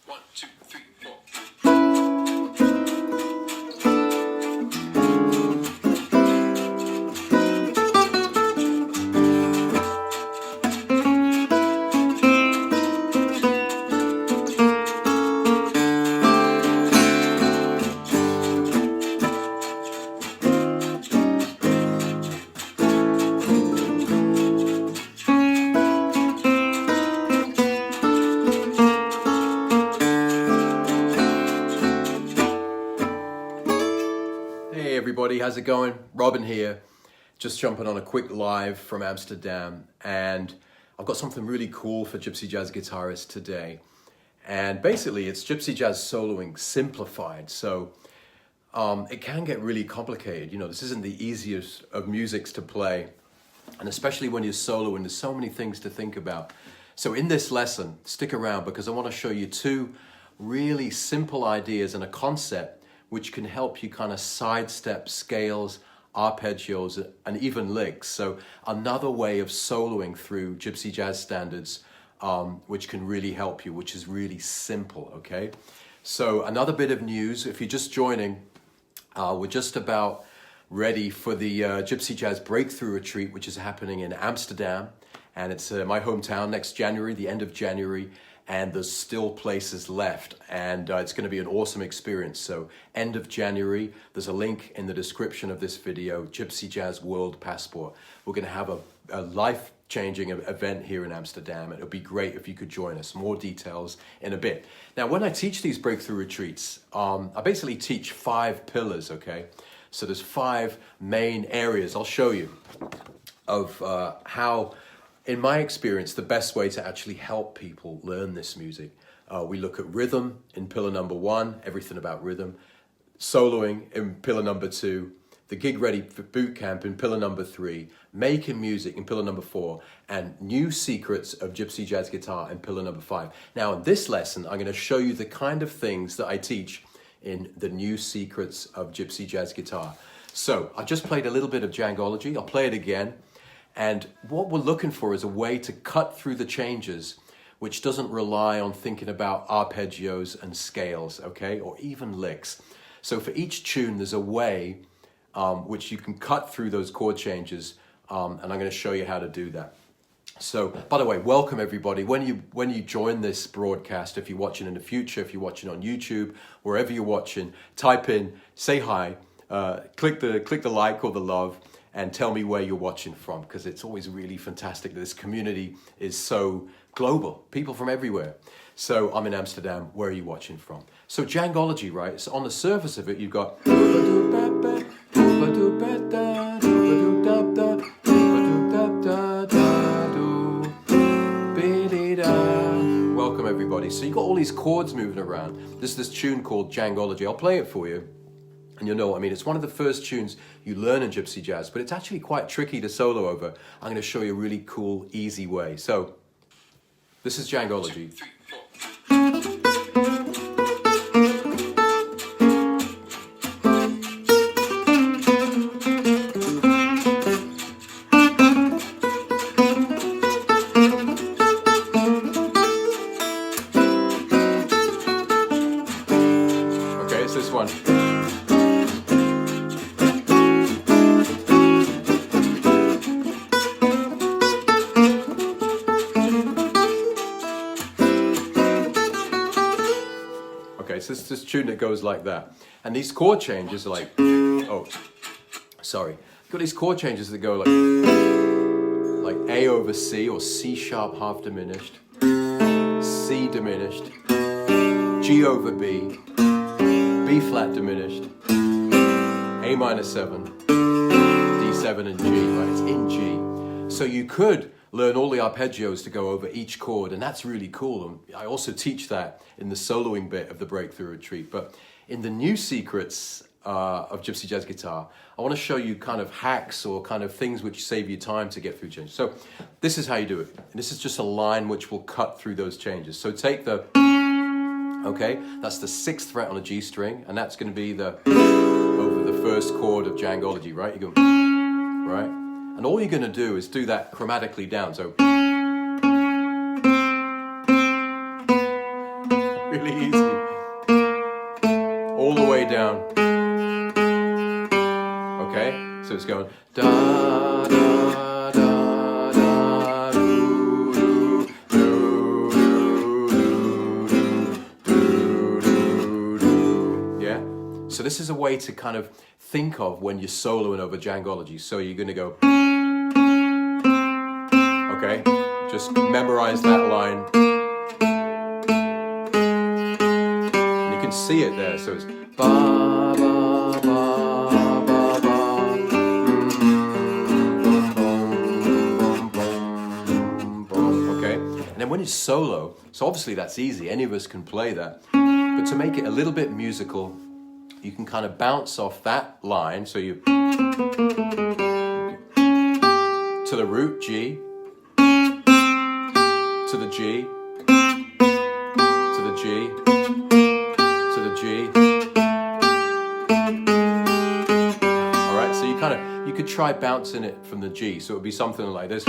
1, 2, 3, 4. Hey everybody, how's it going? Robin here, just jumping on a quick live from Amsterdam, and I've got something really cool for Gypsy Jazz guitarists today. And basically it's Gypsy Jazz soloing simplified, so it can get really complicated. You know, this isn't the easiest of musics to play, and especially when you're soloing, there's so many things to think about. So in this lesson, stick around because I want to show you two really simple ideas and a concept which can help you kind of sidestep scales, arpeggios, and even licks. So another way of soloing through Gypsy Jazz standards, which can really help you, which is really simple, okay? So another bit of news, if you're just joining, we're just about ready for the Gypsy Jazz Breakthrough Retreat, which is happening in Amsterdam. And it's my hometown next January, the end of January. And there's still places left, and it's going to be an awesome experience. So end of January, there's a link in the description of this video, Gypsy Jazz World Passport. We're going to have a life-changing event here in Amsterdam. It would be great if you could join us. More details in a bit. Now, when I teach these breakthrough retreats, I basically teach 5 pillars, okay? So there's 5 main areas I'll show you of how, in my experience, the best way to actually help people learn this music. We look at rhythm in pillar number 1, everything about rhythm, soloing in pillar number 2, the gig ready for bootcamp in pillar number 3, making music in pillar number 4, and new secrets of Gypsy Jazz Guitar in pillar number 5. Now in this lesson, I'm going to show you the kind of things that I teach in the new secrets of Gypsy Jazz Guitar. So I just played a little bit of Jangology. I'll play it again. And what we're looking for is a way to cut through the changes which doesn't rely on thinking about arpeggios and scales, okay, or even licks. So for each tune, there's a way which you can cut through those chord changes, and I'm going to show you how to do that. So, by the way, welcome everybody. When you join this broadcast, if you're watching in the future, if you're watching on YouTube, wherever you're watching, type in, say hi, click the like or the love, and tell me where you're watching from, because it's always really fantastic that this community is so global, people from everywhere. So I'm in Amsterdam, where are you watching from? So Jangology, right? So on the surface of it, you've got welcome everybody. So you've got all these chords moving around. There's this tune called Jangology. I'll play it for you. And you'll know what I mean. It's one of the first tunes you learn in Gypsy Jazz, but it's actually quite tricky to solo over. I'm going to show you a really cool, easy way. So, this is Jangology. 2, 3, 4. Okay, it's this one. So it's this tune that goes like that. And these chord changes are like, oh, sorry. You've got these chord changes that go like A over C, or C sharp half diminished, C diminished, G over B, B flat diminished, A minor 7, D7 and G, right? It's in G. So you could learn all the arpeggios to go over each chord, and that's really cool. And I also teach that in the soloing bit of the Breakthrough Retreat. But in the new secrets of Gypsy Jazz Guitar, I want to show you kind of hacks or kind of things which save you time to get through changes. So this is how you do it. And this is just a line which will cut through those changes. So take the, okay, that's the 6th fret on a G string, and that's going to be the over the first chord of Jangology, right? You go, right? And all you're going to do is do that chromatically down. So Really easy. All the way down. Okay, so it's going da da da da do do do do do. Yeah. So this is a way to kind of think of when you're soloing over jangology. So you're going to go. Okay, just memorize that line. And you can see it there. So it's ba ba ba ba ba. Okay, and then when it's solo, so obviously that's easy. Any of us can play that. But to make it a little bit musical, you can kind of bounce off that line. So you to the root G, to the G, to the G, to the G. All right, so you could try bouncing it from the G. So it would be something like this.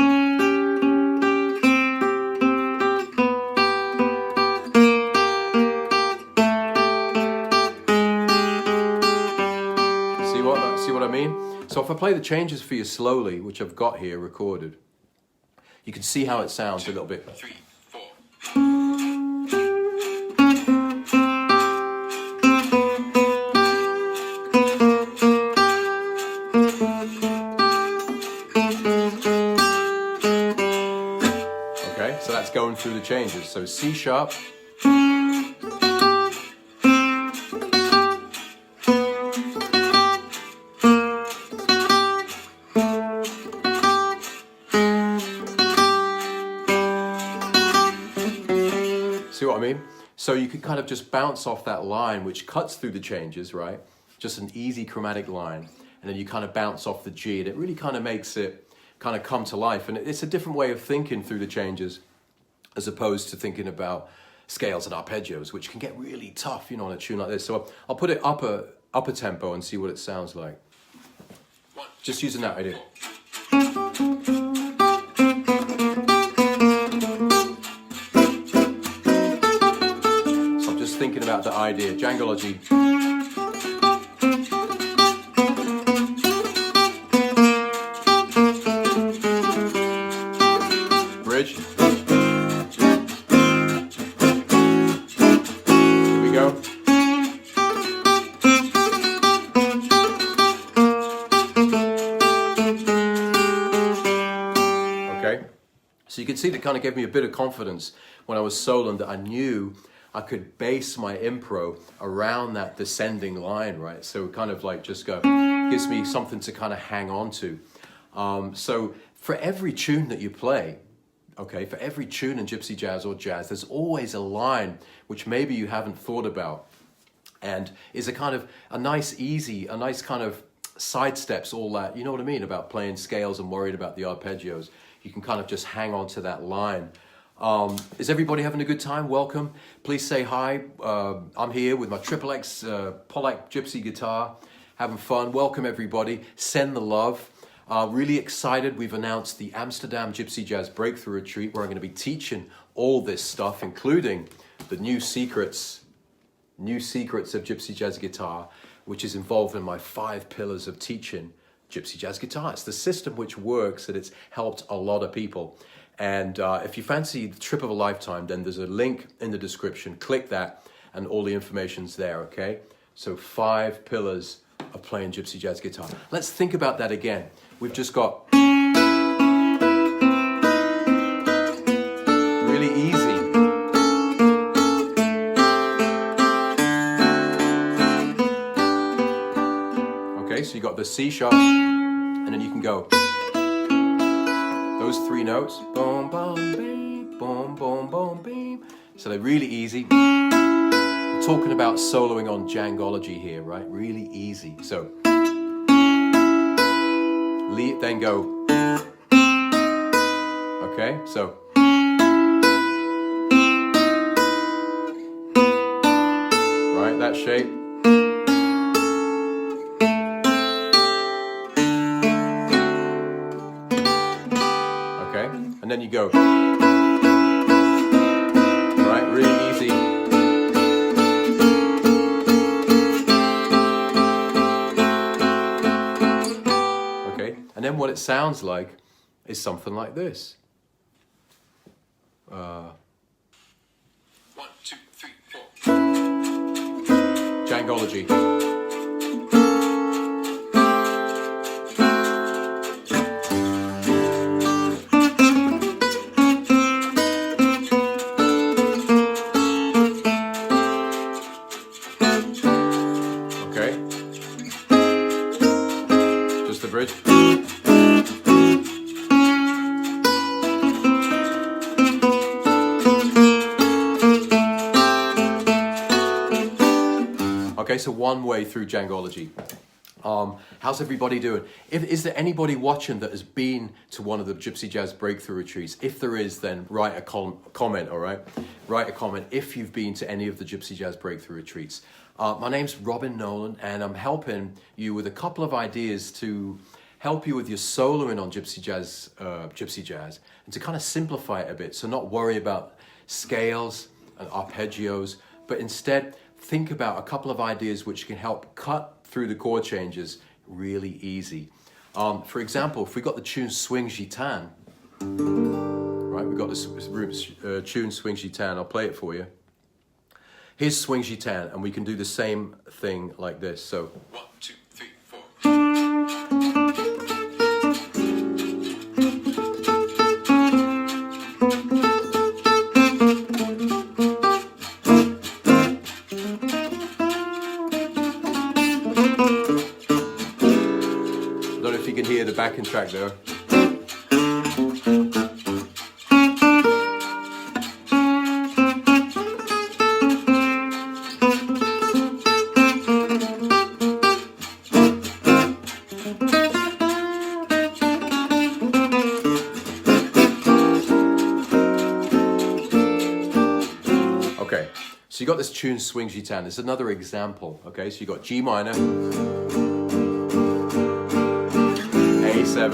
See what I mean? So if I play the changes for you slowly, which I've got here recorded, you can see how it sounds a little bit. 3, 4. Okay, so that's going through the changes. So C sharp. See what I mean? So you could kind of just bounce off that line which cuts through the changes, right? Just an easy chromatic line. And then you kind of bounce off the G, and it really kind of makes it kind of come to life. And it's a different way of thinking through the changes as opposed to thinking about scales and arpeggios, which can get really tough, you know, on a tune like this. So I'll put it upper tempo and see what it sounds like. Just using that idea. Thinking about the idea, jangology. Bridge. Here we go. Okay, so you can see that kind of gave me a bit of confidence when I was soloing, that I knew I could base my impro around that descending line, right? So it kind of like just gives me something to kind of hang on to. So for every tune that you play, okay, for every tune in gypsy jazz or jazz, there's always a line which maybe you haven't thought about, and is a kind of a nice kind of sidesteps all that, you know what I mean, about playing scales and worried about the arpeggios. You can kind of just hang on to that line. Is everybody having a good time? Welcome. Please say hi. I'm here with my XXX Pollack Gypsy guitar, having fun. Welcome everybody. Send the love. Really excited. We've announced the Amsterdam Gypsy Jazz Breakthrough Retreat, where I'm going to be teaching all this stuff, including the new secrets of Gypsy Jazz Guitar, which is involved in my 5 pillars of teaching Gypsy Jazz Guitar. It's the system which works, and it's helped a lot of people. And if you fancy the trip of a lifetime, then there's a link in the description. Click that and all the information's there, okay? So 5 pillars of playing gypsy jazz guitar. Let's think about that again. We've just got really easy. Okay, so you got the C sharp, and then you can go those 3 notes, boom, boom, beam, boom, boom, boom, beam. So they're really easy. We're talking about soloing on jangology here, right? Really easy. So then go. Okay, so right, that shape. And then you go, right, really easy. what it sounds like is something like this. 1, 2, 3, 4. Jangology. Okay. Just the bridge. Okay, so one way through Jangology. How's everybody doing? Is there anybody watching that has been to one of the Gypsy Jazz Breakthrough Retreats? If there is, then write a comment, all right? Write a comment if you've been to any of the Gypsy Jazz Breakthrough Retreats. My name's Kevin Nolan, and I'm helping you with a couple of ideas to help you with your soloing on Gypsy Jazz, and to kind of simplify it a bit, so not worry about scales and arpeggios, but instead think about a couple of ideas which can help cut through the chord changes really easy. For example, if we got the tune Swing Gitan, right, we've got this tune Swing Gitan, I'll play it for you. Here's Swing Gitan, and we can do the same thing like this. So 1, 2, 3, 4. I don't know if you can hear the backing track there. Okay, so you got this tune Swing Gitan. There's another example. Okay, so you got G minor, A7,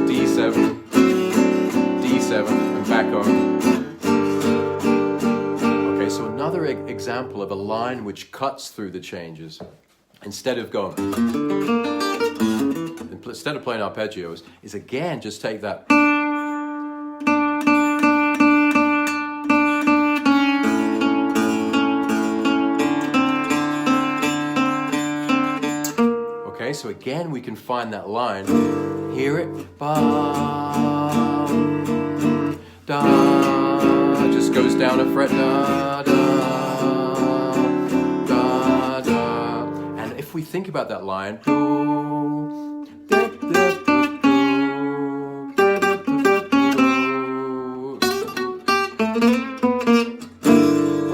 D7, D7, and back home. Okay, so another example of a line which cuts through the changes. Instead of playing arpeggios, is again just take that. Okay, so again we can find that line, hear it, ba, da, just goes down a fret, da, da, da, da. And if we think about that line,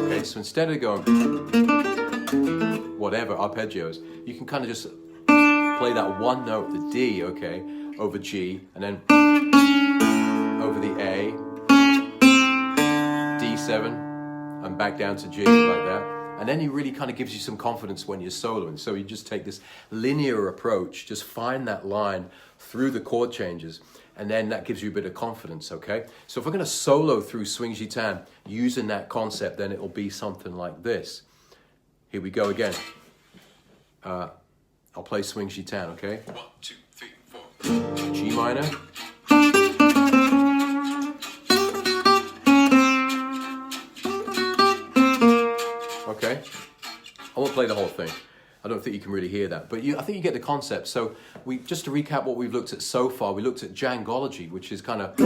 okay, so instead of going whatever, arpeggios, you can kind of just play that one note, the D, okay, over G, and then over the A, D7, and back down to G, like that. And then it really kind of gives you some confidence when you're soloing. So you just take this linear approach, just find that line through the chord changes, and then that gives you a bit of confidence, okay? So if we're going to solo through Swing Gitan using that concept, then it'll be something like this. Here we go again. I'll play Swing Gitan, okay? 1, 2, 3, 4. G minor. Okay. I won't play the whole thing. I don't think you can really hear that, but I think you get the concept. So just to recap what we've looked at so far, we looked at Jangology, which is kind of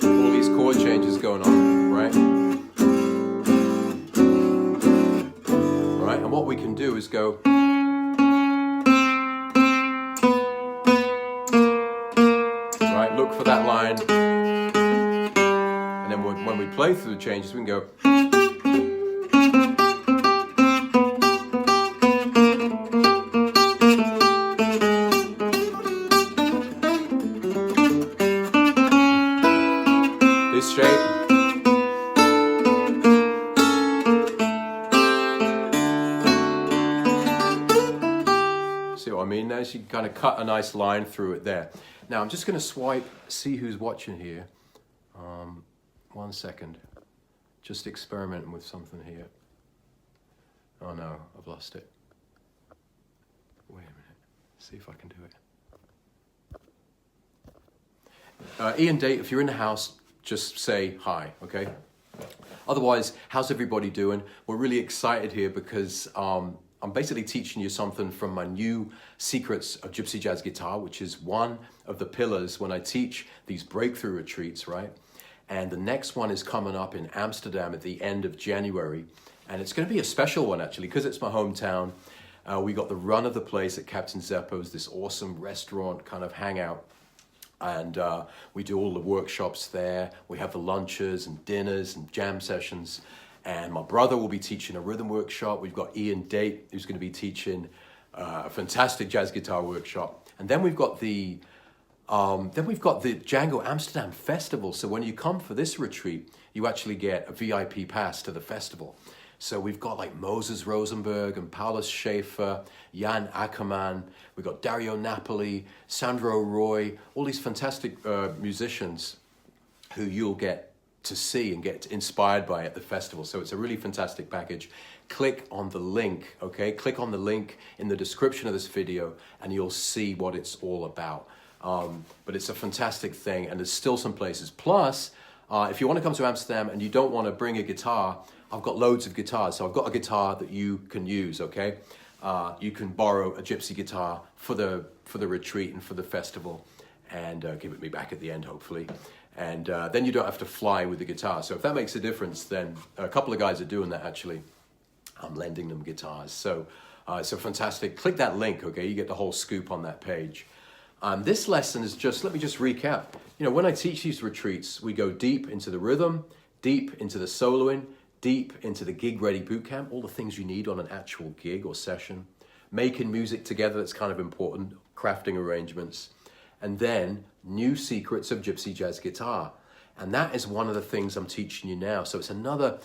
all these chord changes going on, right? And what we can do is go, right, look for that line, and then when we play through the changes, we can go, this shape. See what I mean? Now you can kind of cut a nice line through it there. Now I'm just going to swipe, see who's watching here. 1 second. Just experimenting with something here. Oh no, I've lost it. Wait a minute. See if I can do it. Ian, Dave, if you're in the house, just say hi, okay? Otherwise, how's everybody doing? We're really excited here because I'm basically teaching you something from my new Secrets of Gypsy Jazz Guitar, which is one of the pillars when I teach these breakthrough retreats, right? And the next one is coming up in Amsterdam at the end of January. And it's going to be a special one, actually, because it's my hometown. We got the run of the place at Captain Zeppo's, this awesome restaurant kind of hangout. And we do all the workshops there. We have the lunches and dinners and jam sessions. And my brother will be teaching a rhythm workshop. We've got Ian Date, who's going to be teaching a fantastic jazz guitar workshop. And then we've got the Django Amsterdam Festival. So when you come for this retreat, you actually get a VIP pass to the festival. So we've got like Moses Rosenberg and Paulus Schaefer, Jan Ackerman, we've got Dario Napoli, Sandro Roy, all these fantastic musicians who you'll get to see and get inspired by at the festival. So it's a really fantastic package. Click on the link, okay? Click on the link in the description of this video and you'll see what it's all about. But it's a fantastic thing and there's still some places. Plus, if you want to come to Amsterdam and you don't want to bring a guitar, I've got loads of guitars. So I've got a guitar that you can use, okay? You can borrow a gypsy guitar for the retreat and for the festival and give it me back at the end, hopefully. And then you don't have to fly with the guitar. So if that makes a difference, then a couple of guys are doing that, actually. I'm lending them guitars. So fantastic. Click that link, okay? You get the whole scoop on that page. This lesson is just, let me just recap. You know, when I teach these retreats, we go deep into the rhythm, deep into the soloing, deep into the gig-ready bootcamp, all the things you need on an actual gig or session, making music together, that's kind of important, crafting arrangements, and then new secrets of Gypsy Jazz Guitar. And that is one of the things I'm teaching you now. So it's another,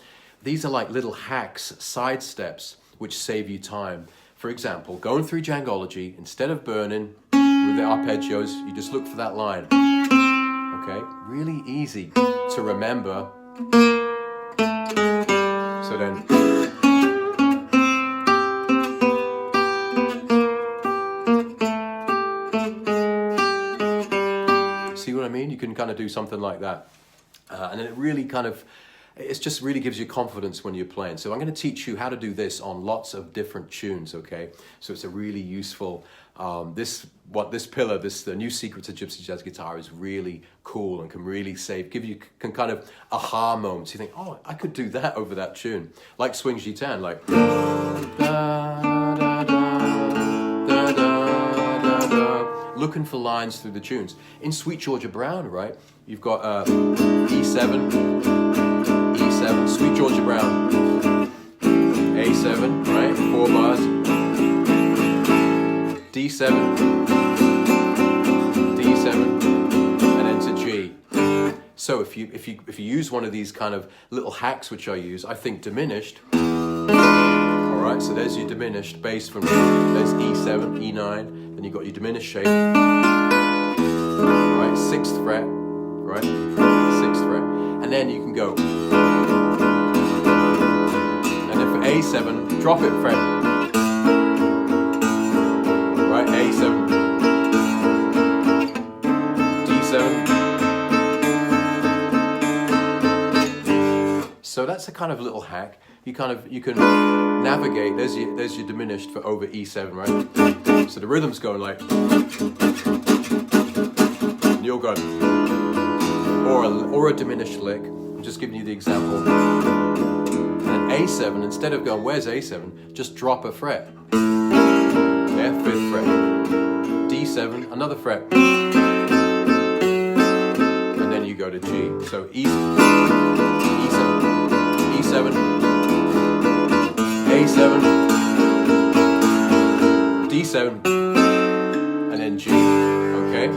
these are like little hacks, side steps, which save you time. For example, going through Jangology, instead of burning with the arpeggios, you just look for that line. Okay, really easy to remember. So then, see what I mean? You can kind of do something like that. And then it really kind of, it just really gives you confidence when you're playing. So I'm going to teach you how to do this on lots of different tunes, okay? So it's a really useful, this pillar, the new secrets of Gypsy Jazz Guitar is really cool and can really can kind of aha moments. You think, oh, I could do that over that tune. Like Swing Gitan, like da, da, da, da, da, da, da. Looking for lines through the tunes. In Sweet Georgia Brown, right, you've got E7, E7, Sweet Georgia Brown, A7, right, 4 bars, D7, D7, and then to G. So if you use one of these kind of little hacks, which I use, I think diminished. All right, so there's your diminished bass from there's E7, E9, then you've got your diminished shape. Right, 6th fret, right, 6th fret, and then you can go. And then for A7, drop it fret. Right, A7, D7. So that's a kind of little hack. You can navigate. There's your diminished for over E7, right? So the rhythm's going like, and you're going, or a diminished lick. I'm just giving you the example. And A7, instead of going, where's A7? Just drop a fret. Yeah, 5th fret. D7, another fret. And then you go to G. So E7, E7, A7, D7, and then G. Okay?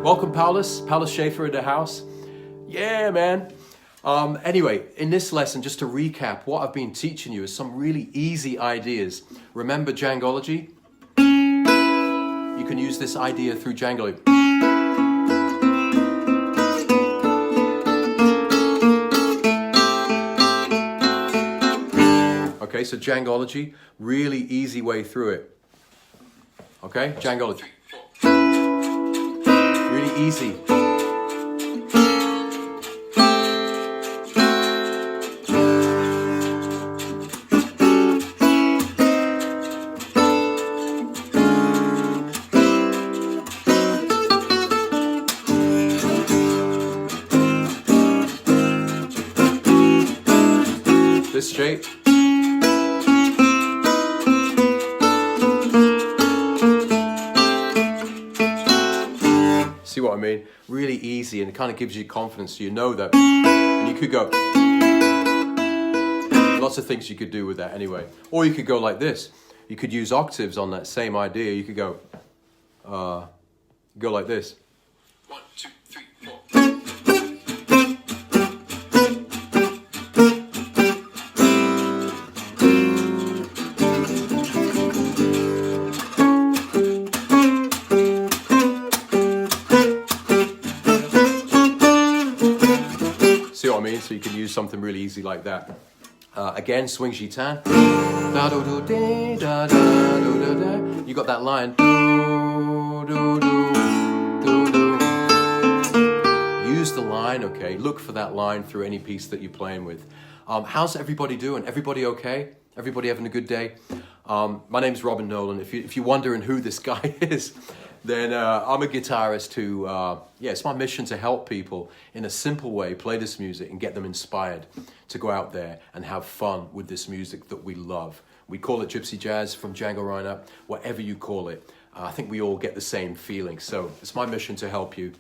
Welcome, Paulus Schaefer in the house. Yeah, man. Anyway, in this lesson, just to recap, what I've been teaching you is some really easy ideas. Remember Jangology? You can use this idea through Jangology. Okay, so Jangology, really easy way through it. Okay, Django. 3, 4. Really easy. This shape. See what I mean? Really easy, and it kind of gives you confidence, so you know that. And you could go. Lots of things you could do with that anyway. Or you could go like this. You could use octaves on that same idea. You could go like this. 1, 2, 3, 4. See what I mean? So you can use something really easy like that. Again, swing gitan. You got that line. Use the line, okay? Look for that line through any piece that you're playing with. How's everybody doing? Everybody okay? Everybody having a good day? My name's Kevin Nolan. If you're wondering who this guy is, then I'm a guitarist who, it's my mission to help people in a simple way play this music and get them inspired to go out there and have fun with this music that we love. We call it Gypsy Jazz from Django Reinhardt, whatever you call it. I think we all get the same feeling. So it's my mission to help you.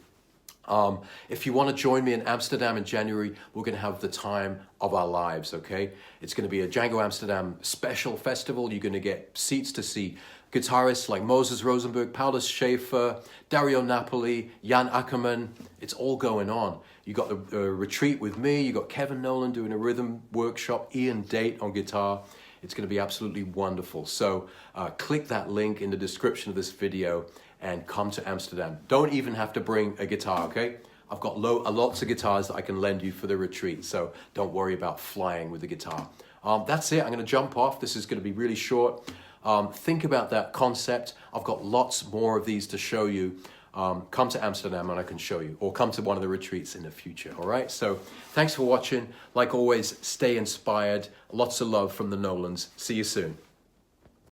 If you want to join me in Amsterdam in January, we're going to have the time of our lives, okay? It's going to be a Django Amsterdam special festival. You're going to get seats to see guitarists like Moses Rosenberg, Paulus Schaefer, Dario Napoli, Jan Ackerman. It's all going on. You got the retreat with me. You got Kevin Nolan doing a rhythm workshop, Ian Date on guitar. It's going to be absolutely wonderful. So click that link in the description of this video and come to Amsterdam. Don't even have to bring a guitar, okay? I've got lots of guitars that I can lend you for the retreat, so don't worry about flying with the guitar. That's it. I'm going to jump off. This is going to be really short. Think about that concept. I've got lots more of these to show you. Come to Amsterdam and I can show you, or come to one of the retreats in the future, all right? So thanks for watching. Like always, stay inspired. Lots of love from the Nolans. See you soon.